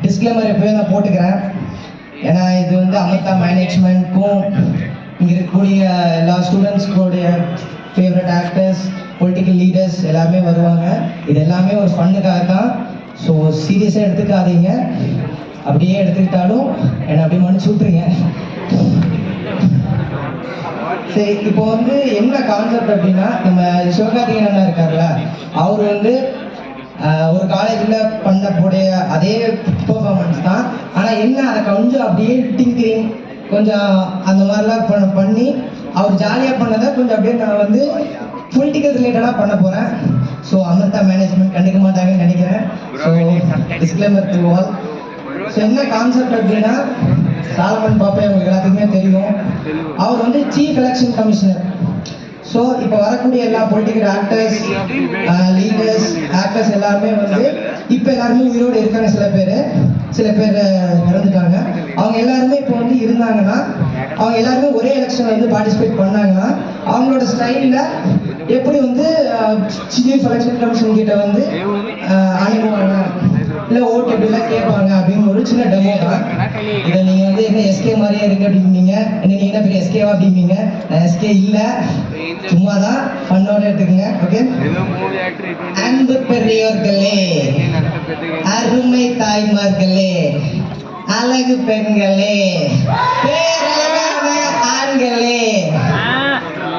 Disclaimer எப்பவே நான் போட்டுக்கிறேன். ஏன்னா இது வந்து அமிர்தா மேனேஜ்மெண்ட்க்கும் இங்கே இருக்கக்கூடிய எல்லா ஸ்டூடெண்ட்ஸ்களுடைய ஃபேவரட் ஆக்டர்ஸ், பொலிட்டிக்கல் லீடர்ஸ் எல்லாமே வருவாங்க. இது எல்லாமே ஒரு ஃபன்னுக்காக தான். ஸோ சீரியஸாக எடுத்துக்காதீங்க. அப்படியே எடுத்துக்கிட்டாலும் என்னை அப்படியே மன்னிச்சு விட்ருங்க. சரி, இப்போ வந்து என்ன கான்செப்ட் அப்படின்னா, நம்ம சிவகார்த்திகேயன் அண்ணா இருக்கார்ல, அவர் வந்து ஒரு காலேஜில் பண்ணக்கூடிய அதே பெர்ஃபார்மன்ஸ் தான். ஆனால் என்ன அதை கொஞ்சம் அப்படியே டிங்கரிங் கொஞ்சம் அந்த மாதிரிலாம் பண்ணி அவர் ஜாலியாக பண்ணதை கொஞ்சம் அப்படியே நான் வந்து பொலிட்டிக்கல் ரிலேட்டடாக பண்ண போகிறேன். ஸோ அமிர்தா மேனேஜ்மெண்ட் கண்டிக்க மாட்டாங்கன்னு நினைக்கிறேன். So disclaimer to all. So என்ன கான்செப்ட் அப்படின்னா, சாலமன் பாப்பா உங்களுக்கு எல்லாத்துக்குமே தெரியும். அவர் வந்து சீஃப் எலெக்ஷன் கமிஷனர். ஸோ இப்போ வரக்கூடிய எல்லா பொலிட்டிக்கல் ஆக்டர்ஸ், லீடர்ஸ், ஆக்டர்ஸ் எல்லாருமே வந்து இப்போ எல்லாருமே உயிரோடு இருக்காங்க. சில பேர் இறந்துட்டாங்க. அவங்க எல்லாருமே இப்போ வந்து இருந்தாங்கன்னா, அவங்க எல்லாருமே ஒரே எலெக்ஷனில் வந்து பார்ட்டிசிபேட் பண்ணாங்கன்னா, அவங்களோட ஸ்டைலில் எப்படி வந்து சீஃப் எலெக்ஷன் கமிஷன் கிட்ட வந்து அணுகுவாங்க, இல்லை ஓட்டு எப்படிலாம் கேட்பாங்க அப்படின்னு ஒரு சின்ன டெமோ தான். இதை நீங்கள் வந்து என்ன எஸ்கே மாதிரியே இருக்கு அப்படின்னீங்க. என்ன நீங்கள் என்ன பெரிய எஸ்கேவா அப்படின்னீங்க. நான் எஸ்கே இல்லை, சும்மா தான் பண்ணோட எடுத்துக்கங்க. ஓகே. அன்பு பெரியோர்களே, அருமை தாய்மார்களே, அழகு பெண்களே, பேரழகான ஆண்களே,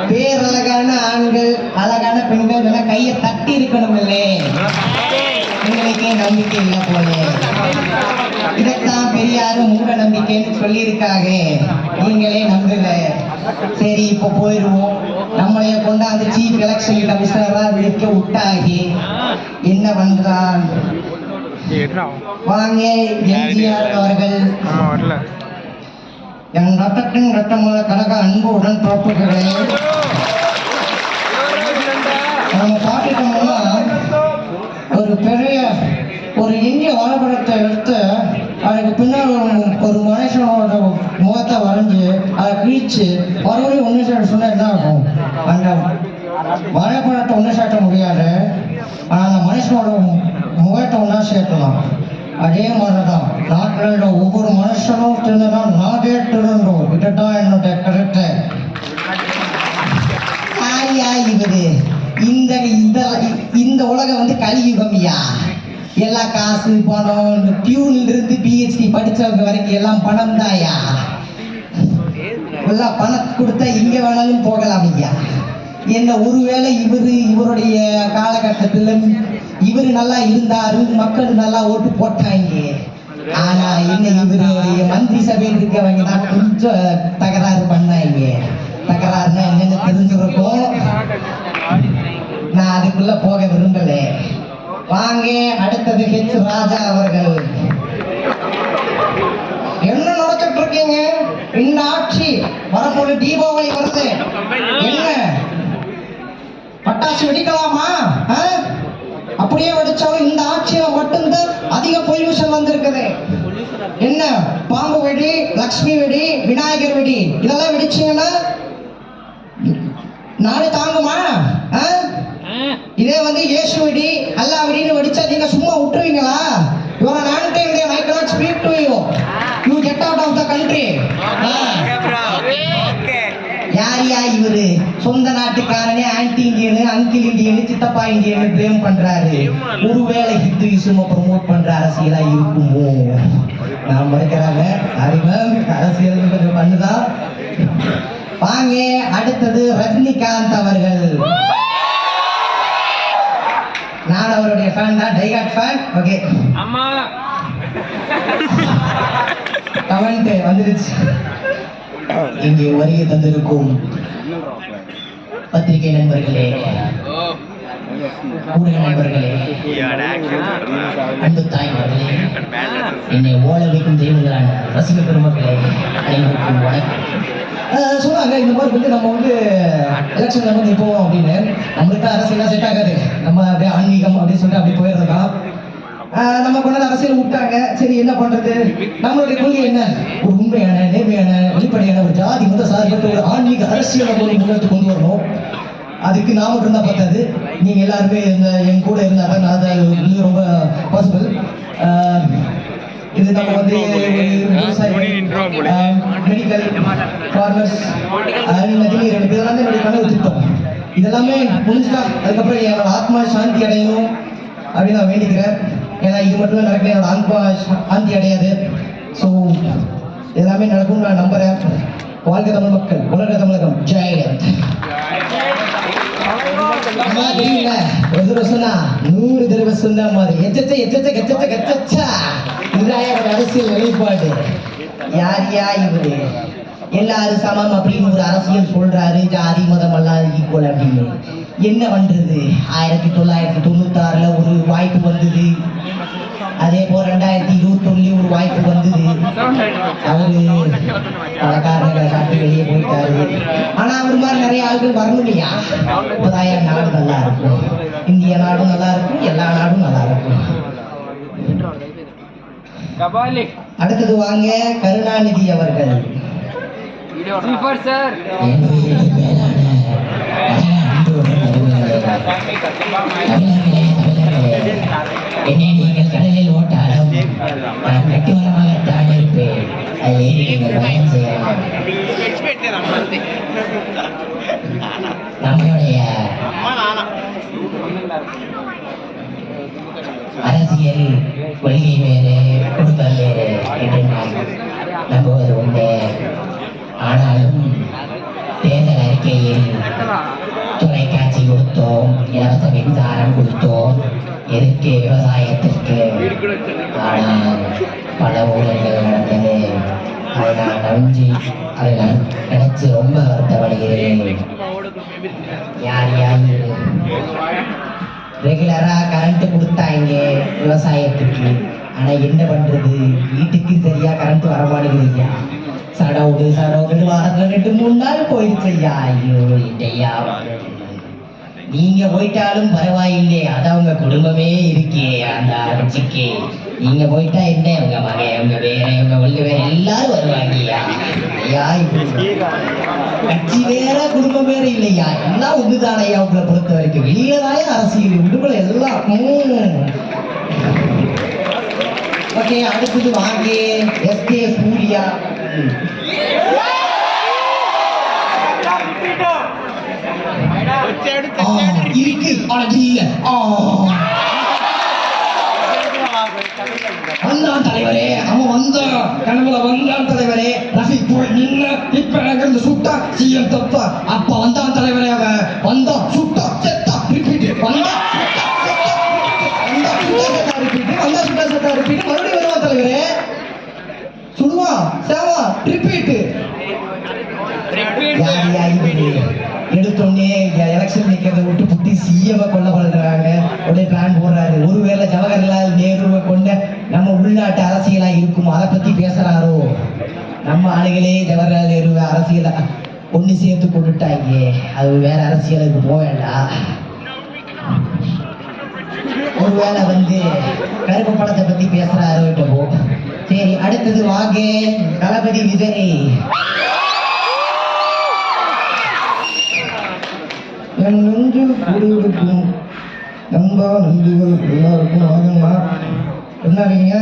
பேரழகான ஆண்கள், அழகான பெண்கள் எல்லாம் கையை தட்டி இருக்கணுங்களே. உங்களுக்கே நம்பிக்கை இல்லை போல. இதைத்தான் பெரியாரும் மூட நம்பிக்கைன்னு சொல்லியிருக்காங்க. நீங்களே நம்புங்க. சரி, இப்போ போயிடுவோம். நம்மளைய கொண்டாந்து சீஃப் எலெக்ஷன் கமிஷனரா இருக்க விட்டாகி என்ன பண்றான்? வாங்க எம்ஜிஆர் அவர்கள். என் ரத்தத்தின் ரத்தமுள்ள கழக அன்பு உடன் பிறப்புகளே, நம்ம பார்த்துட்டோம்னா ஒரு பெரிய ஒரு இந்திய வரைபடத்தை எடுத்து அதுக்கு பின்னால் ஒரு மனுஷனோட முகத்தை வரைஞ்சி அதை கிழிச்சு மறுபடியும் ஒன்று சேர்த்து சொன்னால் என்ன ஆகும்? அந்த வரைபடத்தை ஒன்று சேர்க்க முடியாது. ஆனால் அந்த மனுஷனோட முகத்தை ஒன்றா சேர்க்கலாம். அதே மாதிரி தான் நாட்டில் ஒவ்வொரு மனுஷனும் திருந்தா நாடே திருந்தோம். இதுதான் என்னுடைய கருத்து. இவரு இந்த உலகம் வந்து கலியுகம்யா. எல்லா காசு பணம், டியூன்ல இருந்து பிஹெச்டி படிச்சவங்க வரைக்கும் எல்லாம் பணம் தாயா. எல்லாம் பணம் கொடுத்தா இங்க வேணாலும் போகலாம் ஐயா. என்ன ஒருவேளை இவருடைய காலகட்டத்தில் இவரு நல்லா இருந்தாரு, மக்கள் நல்லா ஓட்டு போட்டாங்க. ஆனா என்ன இவருடைய மந்திரி சபையில் இருக்கவங்க தான் கொஞ்சம் தகராறு பண்ணாங்க. தகராறுனா என்னென்ன தெரிஞ்சிருக்கும். நான் அதுக்குள்ள போக விரும்பல. வாங்க, அடுத்தது ஹெச் ராஜா அவர்கள். என்ன நடத்திட்டு இருக்கீங்க? இந்த ஆட்சி வரப்போது தீபாவளி வருது. என்ன பட்டாசு வெடிக்கலாமா? அப்படியே வெடிச்சாலும் இந்த ஆட்சியில மட்டும்தான் அதிக பொல்யூஷன் வந்திருக்குது. என்ன பாம்பு வெடி, லக்ஷ்மி வெடி, விநாயகர் வெடி இதெல்லாம் வெடிச்சீங்கன்னா நாடு தாங்குமா? இதே வந்து இயேசு வெடி, அல்லா வெடின்னு வெடிச்சா நீங்க சும்மா விட்டுருவீங்களா? You are an anti-Indian. I cannot speak to you. You get out of the country. யாரியா இவரு? சொந்த நாட்டுக்காரனே ஆன்டி இந்தியனு, அங்கிள் இந்தியனு, சித்தப்பா இந்தியனு பிளேம் பண்றாரு. ஒருவேளை ஹிந்துயிசம் ப்ரமோட் பண்ற அரசியலா இருக்குமோ? நான் மறுக்கிறாங்க. அறிவம் அரசியல் கொஞ்சம் பண்ணுதான். வாங்க, அடுத்தது ரஜினிகாந்த் அவர்கள். நான் அவருடைய ஃபேன் தான், டைகாட் ஃபேன். ஓகே, அம்மா கமெண்ட் வந்துருச்சு. இங்கே வருகை தந்திருக்கும் பத்திரிகை நண்பர்களே, ஊடக நண்பர்களே, அன்பு தாய்மார்களே, என்னை ஓட வைக்கும் தெய்வங்களான ரசிக பெருமக்களே, அனைவருக்கும் வணக்கம். சொன்னாங்க இந்த மாதிரி வந்து நம்ம வந்து எலெக்ஷன்ல வந்து போவோம் அப்படின்னு. நம்மளுக்கு அரசியலாம் செட் ஆகாது, நம்ம அப்படியே ஆன்மீகம் அப்படின்னு சொல்லிட்டு அப்படி போயிடுறதுதான். நம்ம கொண்டாந்து அரசியல் விட்டாங்க. சரி என்ன பண்றது, நம்மளுடைய கொள்கை என்ன, ஒரு உண்மையான நேர்மையான வெளிப்படையான ஒரு ஜாதி மத சார்பற்ற ஒரு ஆன்மீக அரசியலை முன்னெடுத்து கொண்டு வரணும். அதுக்கு நான் மட்டும் தான் பார்த்தது, நீங்க எல்லாருமே என் கூட இருந்தாங்க. நான் அது ரொம்ப பாசிபிள். இது நம்ம வந்து மெடிக்கல் ஃபார்மர்ஸ் இதெல்லாமே என்னுடைய கனவு திட்டம். இதெல்லாமே முடிஞ்சுட்டா அதுக்கப்புறம் என்னோட ஆத்மா சாந்தி அடையணும் அப்படின்னு நான் வேண்டிக்கிறேன். ஏன்னா இது மட்டும் நடக்கல, என்னோட ஆத்மா சாந்தி அடையாது. ஸோ எல்லாமே நடக்கும்னு நான் நம்புறேன். வாழ்க தமிழ் மக்கள், உலக தமிழகம், ஜெயலலித். ஒரு தடவை சொன்னா 100 தடவை சொன்ன மாதிரி அரசியல் வெளிப்பாடு. யாரியா இவரு எல்லாரும் சமம் அப்படின்னு ஒரு அரசியல் சொல்றாரு, ஜாதி மதம் எல்லாம் ஈக்குவல் அப்படின்னு. என்ன பண்றது, 1996ல ஒரு வாய்ப்பு வந்தது, அதே போல 2021 ஒரு வாய்ப்பு வந்தது. அவரு பல காரணங்களை காட்டி வெளியே போயிட்டாரு. ஆனா அவர் மாதிரி நிறைய ஆளுகள் வரணும் இல்லையா? இப்போதான் நாடு நல்லா இருக்கும், இந்திய நாடும் நல்லா இருக்கும், எல்லா நாடும் நல்லா இருக்கும். அடுத்தது வாங்க கருணாநிதி அவர்கள். என்னை நீங்கள் கடலில் ஓட்டாலும் நான் கட்டுமரமாகத்தான் இருப்பேன். அதை நீங்கள் பயன் செய்யலாம். நம்மளுடைய அரசியல் கொள்கை வேறு, குடும்பம் வேறு என்று நாம் நம்புவது உண்டு. ஆனாலும் தேர்தல் அறிக்கையில் தொலைக்காட்சி கொடுத்தோம், இலவச மின்சாரம் கொடுத்தோம், எதுக்கு, விவசாயத்திற்கு. ஆனால் பல ஊழல்கள் நடந்தது. அதை நான் நினைச்சு ரொம்ப வருத்தப்படுகிறேன். யார் ரெகுலரா கரண்ட் கொடுத்தாங்க விவசாயத்துக்கு. ஆனா என்ன பண்றது, வீட்டுக்கு சரியா கரண்ட் வரமாட்டேங்குது. சடவுடு வாரத்துல 2-3 நாள் போயிடுச்சு. ஐயோ இல்லையா, நீங்க போயிட்டாலும் பரவாயில்லை, அதான் உங்க குடும்பமே இருக்கே அந்த ஆட்சிக்கு. நீங்க போயிட்டா என்ன, உங்க மகன், உங்க வேற, உங்க ஒல்லு வேற எல்லாரும் வருவாங்கய்யா. கட்சி வேற குடும்பம் வேற இல்லையா, எல்லாம் ஒண்ணுதானையா உங்களை பொறுத்த வரைக்கும். வெளியிலதானே அரசியல், விடுதலை எல்லாம். ஓகே, அடுத்தது வாங்க எஸ்கே சூர்யா. இருக்கு வந்தான் தலைவரே, அவன் வந்தான், கனவுல வந்தான் தலைவரே. ரஃபீக் போய் நின்ன, இப்ப எனக்கு சுட்டா சிஎம் தப்பா. அப்ப வந்தான் தலைவரே, அவன் வந்தான், சுட்டா செத்தா ரிப்பீட், வந்தா சுட்டா ரிப்பீட், மறுபடியும் வருவான் தலைவரே, சுடுவான் சேவா ரிப்பீட். எடுத்தோடனே எலெக்ஷன் நிக்கிறத விட்டு புட்டி சிஎம் கொல்ல படுறாங்க. உடனே பிளான் போடுறாரு, ஒருவேளை ஜவஹர்லால் நேருவை கொண்ட நம்ம உள்நாட்டு அரசியலா இருக்கும், அதை பத்தி பேசுறாரோ. நம்ம ஆளுகளே ஜவஹர்லால் நேருவை அரசியல ஒண்ணு சேர்த்து கொண்டுட்டாங்க, அது வேற அரசியலுக்கு போக வேண்டாம். ஒருவேளை கருப்பு படத்தை பத்தி பேசுறாரோ இப்போ. சரி, அடுத்தது வாங்க தளபதி விஜய். என் நெஞ்சு குடியிருக்கும் நண்பா நண்பர்கள் எல்லாருக்கும் வாங்கம்மா. என்ன இருக்கீங்க?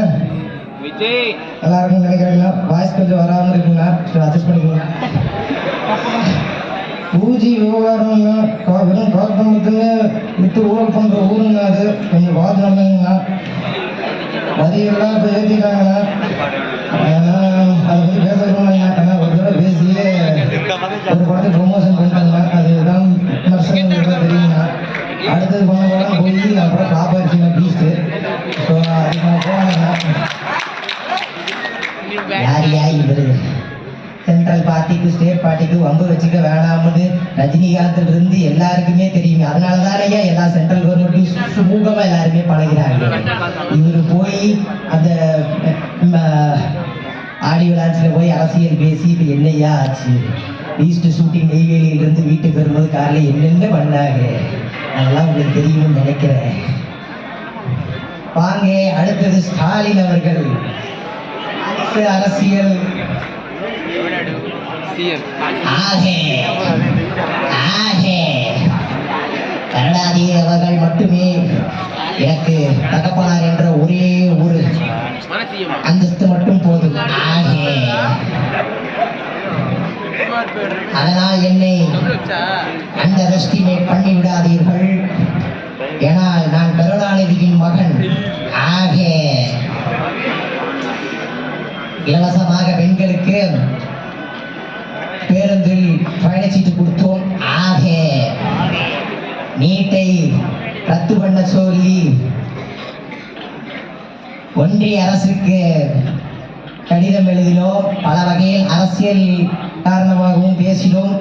எல்லாருக்கும் நினைக்கிறீங்களா? வாய்ஸ் கொஞ்சம் வராமல் இருக்குங்களா? அட்ஜஸ்ட் பண்ணிக்கோங்க. பூஜி விவகாரம்னா வெறும் காக்கம்பத்துன்னு விட்டு ஊழல் பண்ணுற ஊருங்க, அது கொஞ்சம் பார்த்து நடந்துங்கண்ணா. வரியெல்லாம் இப்போ ஏற்றிட்டாங்கண்ணா, அதை பற்றி பேசணும்னா ஏன்னா ஒரு தடவை பேசியே ஒரு படத்தை ப்ரொமோஷன் பண்ணிட்டாங்க. அதுதான் தெரியுங்கண்ணா. அடுத்தது பண்ண போய் அப்புறம் காப்பாடுச்சுங்க பீஸ்ட்டு. ஸோ அதுக்கு நான் போனேங்கண்ணா. யாரியா இவரு சென்ட்ரல் பார்ட்டிக்கு ஸ்டேட் பார்ட்டிக்கு வம்பு வச்சுக்க வேணாம்னு ரஜினிகாந்த்ல இருந்து எல்லாருக்குமே தெரியுமே. அதனாலதானே எல்லா சென்ட்ரல் கவர்மெண்ட்டும் சுமூகமா எல்லாருமே பழகிறாங்க. இவரு போய் அந்த ஆடியோ லான்ச்ல போய் அரசியல் பேசி இப்ப என்னையா ஆச்சு, ஈஸ்ட் ஷூட்டிங் நெய்வேலியில இருந்து வீட்டுக்கு வரும்போது காலையில் என்னென்ன பண்ணாங்க, அதெல்லாம் உங்களுக்கு தெரியும்னு நினைக்கிறேன். வாங்க. அடுத்தது ஸ்டாலின் அவர்கள். அரசியல் கருணாநிதி அவர்கள் மட்டுமே எனக்கு தகப்பனார் என்ற ஒரே ஒரு அந்தஸ்து மட்டும் போதும். அதனால் என்னை அந்த எஸ்டிமேட் பண்ணி விடாதீர்கள். ஏனால் நான் கருணாநிதியின் மகன். இலவசமாக பெண்களுக்கு பேருந்தில் பயணச்சீட்டு கொடுத்தோம். நீட்டை ரத்து பண்ண சொல்லி ஒன்றிய அரசுக்கு கடிதம் எழுதினோம். பல வகையில் அரசியல் காரணமாகவும் பேசினோம்.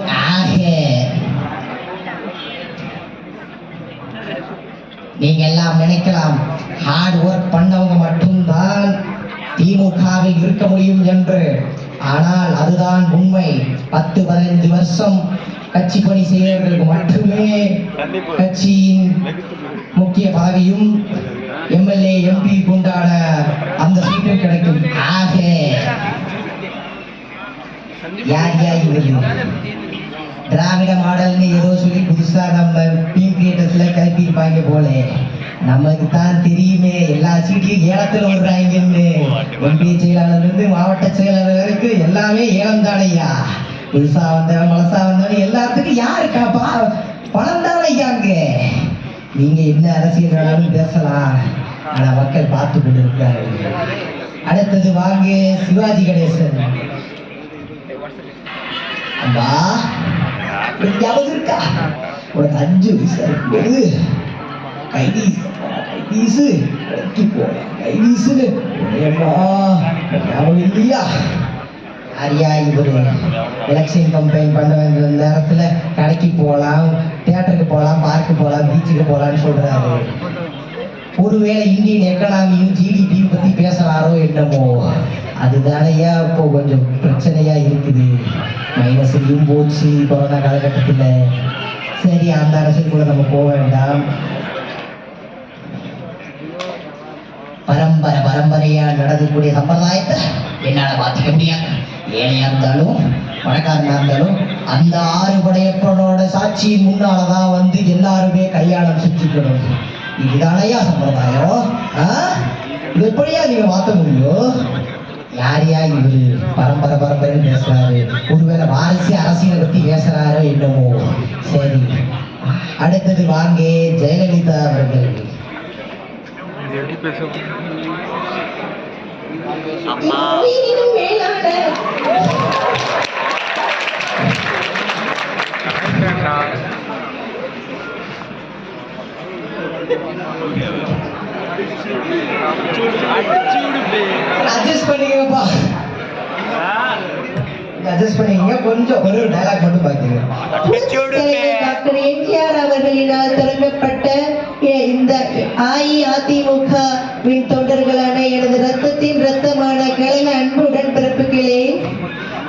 நீங்க எல்லாம் நினைக்கலாம் ஹார்ட் ஒர்க் பண்ணவங்க மட்டும்தான் திமுகவில் இருக்க முடியும் என்று. ஆனால் அதுதான் உண்மை. 10-15 வருஷம் கட்சி பணி செய்தவர்களுக்கு மட்டுமே கட்சியின் முக்கிய பதவியும் எம்எல்ஏ எம்பி கொண்டாட அந்த சீட்டும் கிடைக்கும். திராவிட மாடல்னு ஏதோ சொல்லி புதுசா நம்ம டீம் கிரியேட்டர்ஸ்ல கிளப்பியிருப்பாங்க போல. நமக்கு தான் தெரியுமே எல்லா சீட்டையும் ஏலத்தில் விடுறாங்கன்னு. ஒன்றிய செயலாளர் இருந்து மாவட்ட செயலாளர் வரைக்கும் எல்லாமே ஏலம் தானையா. புதுசா வந்தவன் மலசா வந்தவன் எல்லாத்துக்கும் யாருக்கா பணம் தான் வைக்காங்க. நீங்க என்ன அரசியல் வேணாலும் பேசலாம், ஆனா மக்கள் பார்த்து கொண்டு இருக்காங்க. அடுத்தது வாங்க சிவாஜி கணேசன். அம்மா ஞாபகம் இருக்கா? உனக்கு 5 வயசு இருக்கும்போது கைவீசு இல்லையா? அரியா இவரு எலெக்ஷன் கம்பெயின் பண்ண வேண்டிய நேரத்துல கடைக்கு போகலாம், தியேட்டருக்கு போகலாம், பார்க்கு போகலாம், பீச்சுக்கு போகலான்னு சொல்றாரு. ஒருவேளை இந்தியன் எக்கனாமியும் ஜிடிபியும் பத்தி பேசுறாரோ என்னமோ. அதுதானையா இப்போ கொஞ்சம் பிரச்சனையா இருக்குது. மைனஸ்லையும் போச்சு கொரோனா காலகட்டத்தில். சரி, அந்த அரசியல் கூட நம்ம போக வேண்டாம். பரம்பரையா நடக்கக்கூடிய சம்பிரதாயத்தை என்னால மாத்திக்க முடியாது. ஏழையா இருந்தாலும் பணக்காரனா இருந்தாலும் அந்த 6 படையப்பனோட சாட்சியின் முன்னாலதான் வந்து எல்லாருமே கையாளம் சுற்றிக்கணும். இதுதானையா சம்பிரதாயம். இது எப்படியா நீங்க மாத்த முடியும்? யாரையா இவரு பரம்பரைன்னு பேசுறாரு? ஒருவேளை வாரிசு அரசியலை பத்தி பேசுறாரோ என்னமோ. சரி, அடுத்தது வாங்க ஜெயலலிதா அவர்கள். அட்ஜஸ்ட் பண்ணிக்கப்பா, அட்ஜஸ்ட் பண்ணிங்க. கொஞ்சம் ஒரு டயலாக் மட்டும் பாத்தீங்க. டாக்டர் எம்ஜிஆர் அவர்களினால் தொடங்கப்பட்ட இந்த அஇஅதிமுகவின் தொண்டர்களான எனது ரத்தத்தின் ரத்தமான கழக அன்பு உடன்பிறப்புகளே,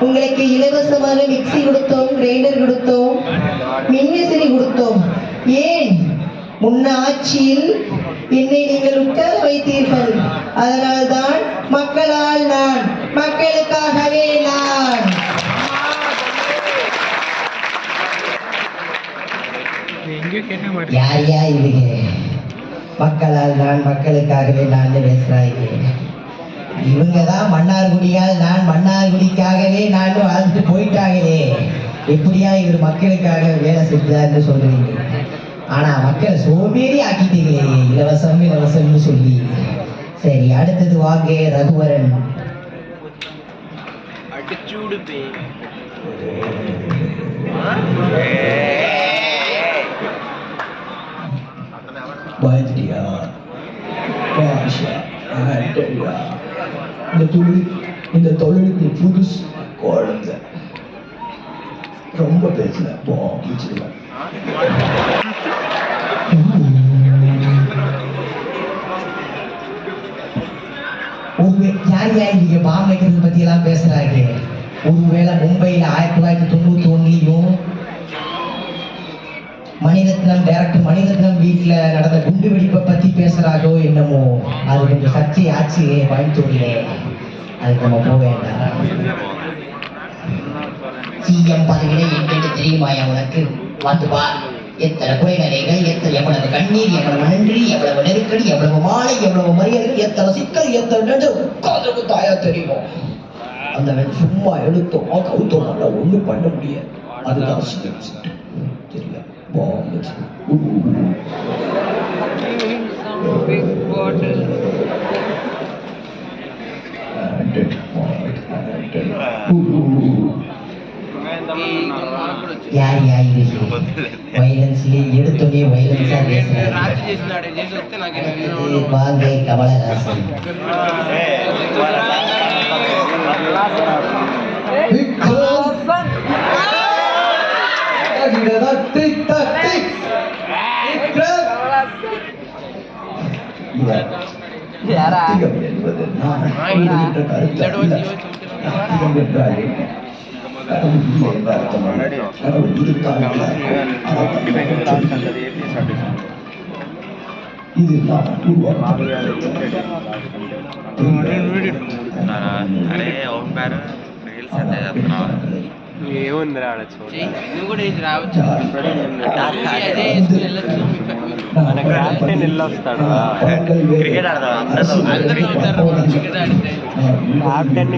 உங்களுக்கு இலவசமாக மிக்சி கொடுத்தோம், கிரைண்டர் கொடுத்தோம், மின்விசிறி கொடுத்தோம். ஏன்? முன்ன ஆட்சியில் என்னை நீங்கள் உட்கார வைத்தீர்கள். அதனால்தான் மக்களால் நான், மக்களுக்காகவே நான். யாரையா இவங்க மக்களால் நான், மக்களுக்காகவே நான் பேசுறாங்க? இவங்கதான் மன்னார்குடியால் நான், மன்னார்குடிக்காகவே நான் வாழ்ந்துட்டு போயிட்டாங்களே. எப்படியா இவர் மக்களுக்காக வேலை செஞ்சாருன்னு சொல்றீங்க? ஆனா மக்கள் சோம்பேறி ஆக்கிட்டீங்களே, இலவசம் இலவசம்னு சொல்லி. சரி, அடுத்தது வாங்க ரகுவரன். இந்த தொழிலுக்கு புதுசு குழந்தை ரொம்ப பேசல போச்சுக்கலாம். யார் நீங்க பாம் வைக்கிறது பத்தி எல்லாம் பேசுறாங்க? ஒருவேளை மும்பையில 1991 மணிரத்னம் டைரக்டர் மணிரத்னம் வீட்டுல நடந்த குண்டு வெடிப்பை பத்தி பேசுறாரோ என்னமோ, அது கொஞ்சம் சர்ச்சை ஆச்சு கோயம்புத்தூர்ல. அதுக்கு நம்ம போக வேண்டாம். சிஎம் பதவியில என்னன்னு தெரியுமாயா உனக்கு? பார்த்துப்பா, எத்தனை குறைநிலைகள், எவ்வளவு கண்ணீர், எவ்வளவு நன்றி, எவ்வளவு நெருக்கடி, எவ்வளவு மாலை, எவ்வளவு மரியாதை, எத்தனை சிக்கல், எத்தனை உட்கார்ந்து தாயா தெரியும். அந்த சும்மா எடுத்தோம் கவுத்தோம் ஒண்ணும் பண்ண முடியாது. அதுதான் தெரியல. யார் வயலன்ஸ்லயே எடுத்தோடனே வயலன்ஸா பேசுறாரு. வாங்க கமலஹாசன்.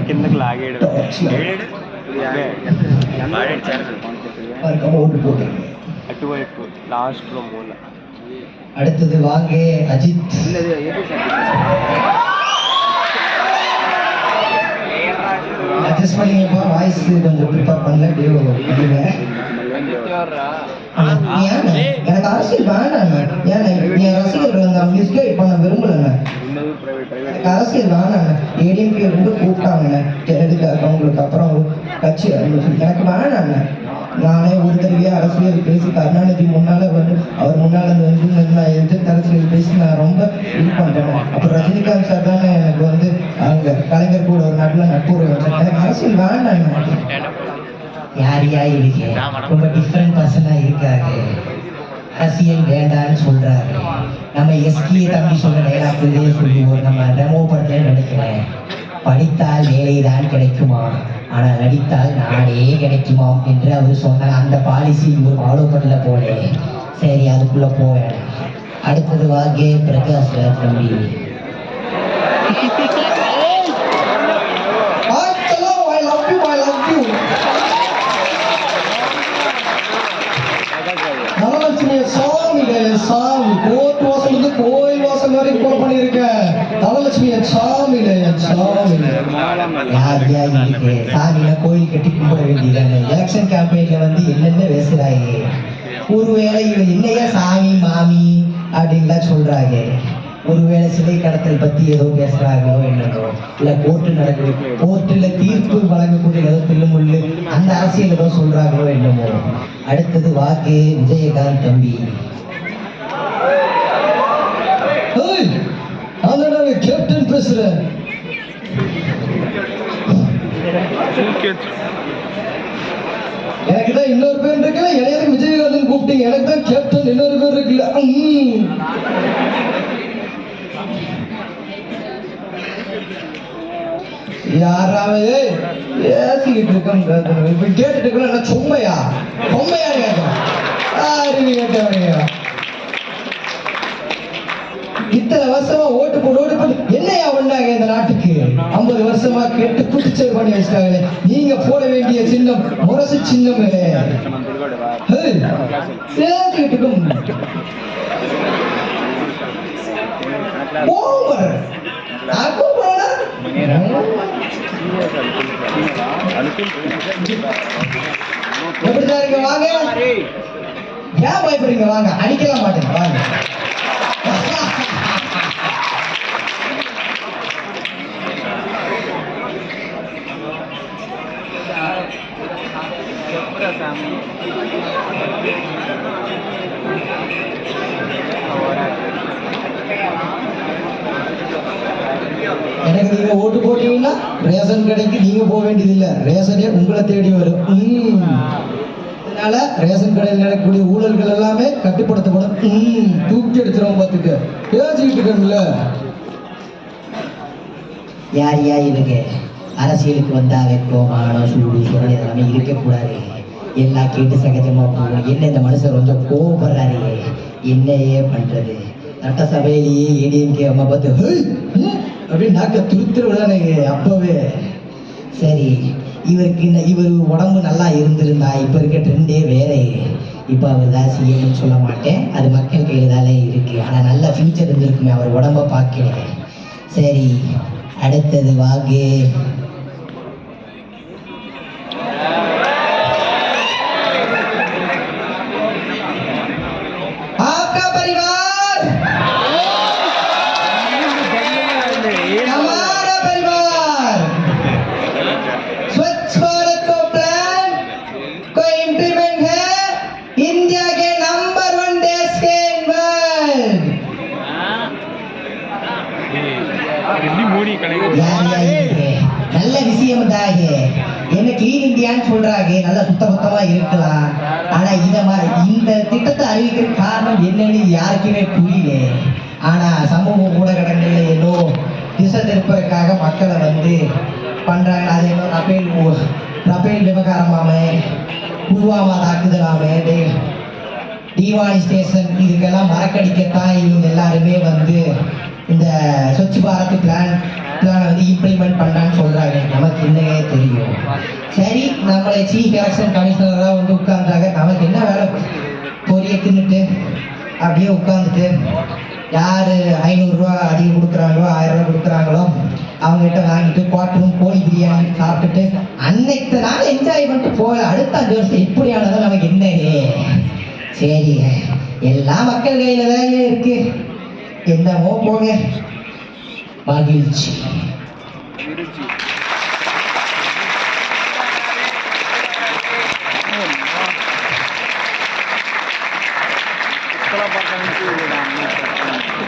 కిందకి లాగాడు అటువైపు లాస్ట్ లో మూల. அடுத்தது வாங்க அஜித். அட்ஜஸ்ட் பண்ணிங்கப்பா, வாய்ஸ் கொஞ்சம் ப்ரிப்பேர் பண்ணல. எனக்கு அரசியல் வேணாங்க. ஏன்னா என் ரசிகர்கள் மிஸ்கைட் பண்ண விரும்பலங்க. எனக்கு அரசியல் வேணாங்க. ஏடிஎம்கே இருந்து கூப்பிட்டாங்க எதுக்காக அவங்களுக்கு அப்புறம் கட்சி எனக்கு வேணாங்க. நானே ஒரு தடவையா அரசியல் பேசி கருணாநிதி முன்னால வந்து அவர் முன்னால நான் எதிர்த்து அரசியல் பேசி நான் ரொம்ப இது பண்றேன். அப்புறம் ரஜினிகாந்த் சார் தானே எனக்கு வந்து அங்க கலைஞர் கூட ஒரு நாட்டுல நட்புறவு வச்சேன். எனக்கு அரசியல் வேண்டாங்க. யார் இருக்கு ரொம்ப டிஃப்ரெண்ட் பர்சனா இருக்காரு. அரசியல் வேண்டான்னு சொல்றாரு. நம்ம எஸ்கே தம்பி சொல்ற டைலாக்லயே சொல்லுவோம். நம்ம ரெமோ படத்துல நினைக்கிறேன், படித்தால் வேலைதான் கிடைக்குமா, ஆனா நடித்தால் நாடே கிடைக்குமாம் என்று அவர் சொன்னார். அந்த பாலிசி ஒரு ஃபாலோ பண்ணல போலே. சரி, அதுக்குள்ள போவேன். அடுத்தது வாகே பிரகாஷ் ராஜ் தம்பி. சாமி கோர்ட் வாசல் இருந்து கோயில் வாசல் வரைக்கும் கொலை பண்ணிருக்கேன். தனலட்சுமி சாமி சாமியில கோயில் கட்டி கும்பிட வேண்டியதானே. எலெக்ஷன் கேம்பெயின்ல வந்து என்னென்ன பேசுறாங்க. ஒருவேளை இவன் என்னையா சாமி மாமி அப்படின்லாம் சொல்றாங்க. ஒருவேளை சிலை கடத்தல் பத்தி ஏதோ பேசுறாங்களோ என்னதோ, இல்ல கோர்ட்டுல தீர்ப்பு வழங்கக்கூடிய ஏதோ தில்லுமுள்ளு அந்த அரசியல் ஏதோ சொல்றாங்களோ என்னமோ. அடுத்தது வாக்கு விஜயகாந்த் தம்பி. கேப்டன் பேசுறேன். எனக்கு தான் இன்னொரு பேர் இருக்குல்ல, எனக்கு விஜயகாந்த் கூப்பிட்டீங்க. எனக்கு தான் கேப்டன் இன்னொரு பேர் இருக்குல்ல. யாராவது பேசிக்கிட்டு இருக்கோம் கேட்டுட்டு இருக்கோம். சும்மையா பொம்மையா கேட்கும். இத்தனை வருஷமா ஓட்டு போட்டு என்னையா பண்ணாங்க இந்த நாட்டுக்கு? 50 வருஷமா கேட்டு குட்டிச்சல் பண்ணி வச்சிட்டாங்களே. நீங்க போட வேண்டிய சின்னம் முரசு சின்னம். எப்படிதான் இருக்கு? வாங்க, ஏன் பயப்படுறீங்க? வாங்க, அடிக்கலாம் மாட்டேங்க. வாங்க. எனக்கு நீங்க ஓட்டு போட்டீங்கன்னா ரேஷன் கடைக்கு நீங்க போக வேண்டியது இல்லை. ரேஷனே உங்களை தேடி வரும். அதனால ரேஷன் கடையில் நடக்கக்கூடிய ஊழல்கள் எல்லாமே கட்டுப்படுத்தப்படும். தூக்கி அடிச்சிடும் பார்த்துக்க. பேசிக்கிட்டு இருக்கல யார் இவங்க அரசியலுக்கு வந்தா வெட்கம் மானம் சூடு சுரணை எல்லாமே இருக்கக்கூடாது. எல்லாம் கேட்டு சகஜமா போகும். என்ன இந்த மனுஷன் கொஞ்சம் கோவப்படுறாரு, என்னையே பண்றது? சட்டசபையிலேயே ஏடிஎம்கே அம்மா பார்த்து அப்படின்னு நாக்க துருத்துரு விடானுங்க அப்பவே. சரி, இவர் உடம்பு நல்லா இருந்திருந்தா இப்ப இருக்க ட்ரெண்டே வேற. இப்ப அவர் தான் சிஎம்னு சொல்ல மாட்டேன், அது மக்கள் கையில தானே இருக்கு. ஆனா நல்ல ஃபியூச்சர் இருந்திருக்குமே அவர் உடம்ப பார்க்கல. சரி, அடுத்தது வாகு. आपका परिवार हमारा परिवार स्वच्छ भारत को प्लान को इम्प्लीमेंट है इंडिया के नंबर 1 देश के वर्ल्ड। நல்ல விஷயம் தான். என்ன கிளீன் இந்தியான்னு சொல்றாங்க, நல்லா சுத்தமா இருக்கலாம். ஆனா இந்த திட்டத்தை அறிவிக்கிற காரணம் என்னன்னு யாருக்குமே புரியல. ஆனா சமூக ஊடகங்கள்ல ஏதோ திசை திருப்பதற்காக மக்களை பண்றாங்க. அது என்ன ரபேல் விவகாரமாம, புல்வாமா தாக்குதலாம, தீவாளி ஸ்டேஷன், இதுக்கெல்லாம் மறக்கடிக்கத்தான் இவங்க எல்லாருமே இந்த ஸ்வச் பாரத் பிளான் இம்ப்ளிமெண்ட் பண்ணான்னு சொல்றாங்க. நமக்கு என்னவே தெரியும். சரி, நம்மளை சீஃப் எலெக்ஷன் கமிஷனராக உட்கார்ந்தாங்க. நமக்கு என்ன வேலை? பொரிய தின்னுட்டு அப்படியே உட்காந்துட்டு யாரு 500 ரூபா அதிகம் கொடுக்குறாங்களோ 1000 ரூபா கொடுக்குறாங்களோ அவங்ககிட்ட வாங்கிட்டு குவாட்டரும் கோழி பிரியாணி சாப்பிட்டுட்டு அன்னைக்கு நாள் என்ஜாய் பண்ணிட்டு போக. அடுத்த 5 வருஷம் இப்படியானதான் நமக்கு என்ன? சரி, எல்லா மக்கள் கையில தான் இருக்கு. என்னமோ போங்க, மகிழ்ச்சி. Kalau pakai itu